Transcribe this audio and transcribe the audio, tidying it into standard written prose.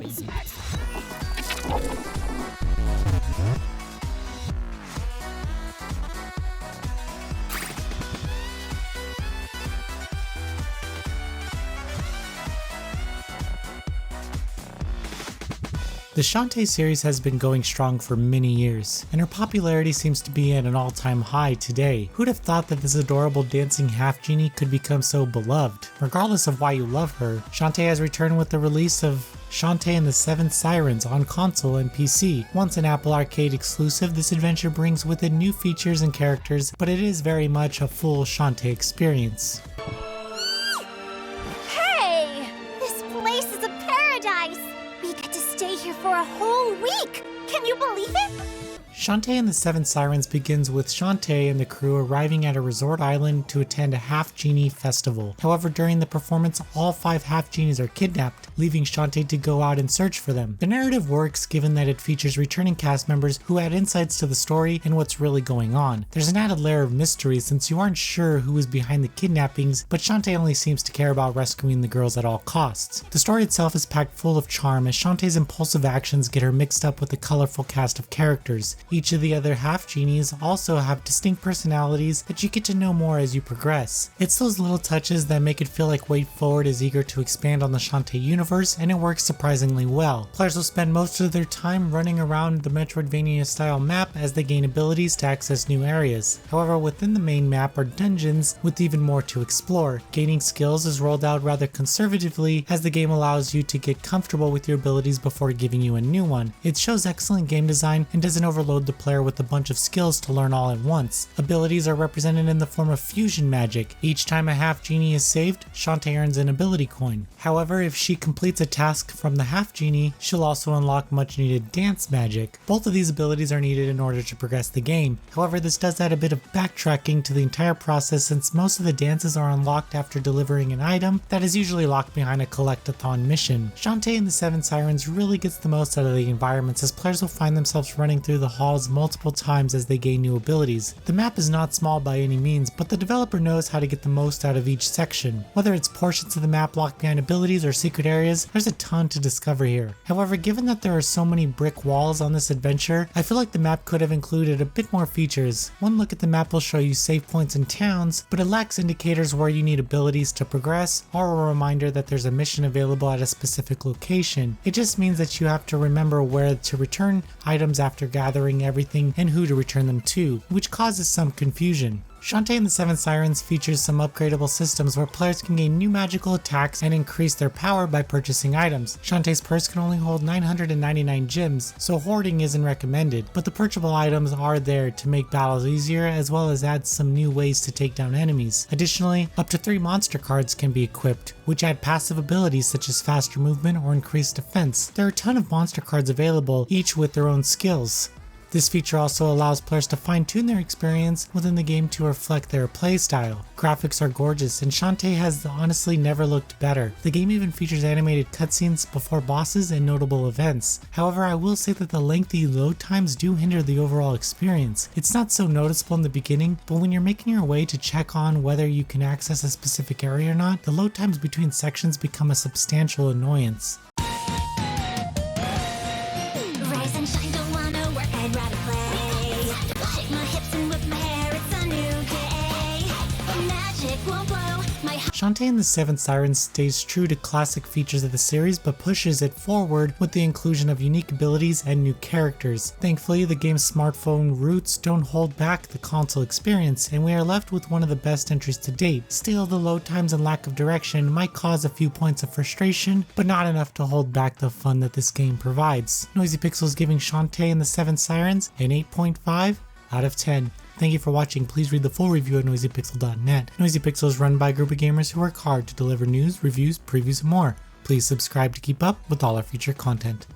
series. The Shantae series has been going strong for many years, and her popularity seems to be at an all-time high today. Who'd have thought that this adorable dancing half-genie could become so beloved? Regardless of why you love her, Shantae has returned with the release of Shantae and the 7 Sirens on console and PC. Once an Apple Arcade exclusive, this adventure brings with it new features and characters, but it is very much a full Shantae experience. Hey! This place is a paradise! We get to stay here for a whole week! Can you believe it? Shantae and the 7 Sirens begins with Shantae and the crew arriving at a resort island to attend a half-genie festival. However, during the performance, all 5 half-genies are kidnapped, leaving Shantae to go out and search for them. The narrative works given that it features returning cast members who add insights to the story and what's really going on. There's an added layer of mystery since you aren't sure who is behind the kidnappings, but Shantae only seems to care about rescuing the girls at all costs. The story itself is packed full of charm as Shantae's impulsive actions get her mixed up with a colorful cast of characters. Each of the other half-genies also have distinct personalities that you get to know more as you progress. It's those little touches that make it feel like Way Forward is eager to expand on the Shantae universe, and it works surprisingly well. Players will spend most of their time running around the Metroidvania-style map as they gain abilities to access new areas. However, within the main map are dungeons with even more to explore. Gaining skills is rolled out rather conservatively as the game allows you to get comfortable with your abilities before giving you a new one. It shows excellent game design and doesn't overload the player with a bunch of skills to learn all at once. Abilities are represented in the form of fusion magic. Each time a half-genie is saved, Shantae earns an ability coin. However, if she completes a task from the half-genie, she'll also unlock much needed dance magic. Both of these abilities are needed in order to progress the game. However, this does add a bit of backtracking to the entire process since most of the dances are unlocked after delivering an item that is usually locked behind a collect-a-thon mission. Shantae and the 7 Sirens really gets the most out of the environments as players will find themselves running through the halls multiple times as they gain new abilities. The map is not small by any means, but the developer knows how to get the most out of each section. Whether it's portions of the map locked behind abilities or secret areas, there's a ton to discover here. However, given that there are so many brick walls on this adventure, I feel like the map could have included a bit more features. One look at the map will show you save points and towns, but it lacks indicators where you need abilities to progress or a reminder that there's a mission available at a specific location. It just means that you have to remember where to return items after gathering everything and who to return them to, which causes some confusion. Shantae and the 7 Sirens features some upgradable systems where players can gain new magical attacks and increase their power by purchasing items. Shantae's purse can only hold 999 gems, so hoarding isn't recommended, but the purchasable items are there to make battles easier as well as add some new ways to take down enemies. Additionally, up to 3 monster cards can be equipped, which add passive abilities such as faster movement or increased defense. There are a ton of monster cards available, each with their own skills. This feature also allows players to fine-tune their experience within the game to reflect their playstyle. Graphics are gorgeous, and Shantae has honestly never looked better. The game even features animated cutscenes before bosses and notable events. However, I will say that the lengthy load times do hinder the overall experience. It's not so noticeable in the beginning, but when you're making your way to check on whether you can access a specific area or not, the load times between sections become a substantial annoyance. Rise and shine, don't wanna work, I'd rather play. Shake my hips and whip my hair, it's a new day. Magic won't blow my heart. Shantae and the 7 Sirens stays true to classic features of the series but pushes it forward with the inclusion of unique abilities and new characters. Thankfully, the game's smartphone roots don't hold back the console experience, and we are left with one of the best entries to date. Still, the load times and lack of direction might cause a few points of frustration, but not enough to hold back the fun that this game provides. Noisy Pixel is giving Shantae and the 7 Sirens an 8.5 out of 10. Thank you for watching. Please read the full review at noisypixel.net. Noisy Pixel is run by a group of gamers who work hard to deliver news, reviews, previews, and more. Please subscribe to keep up with all our future content.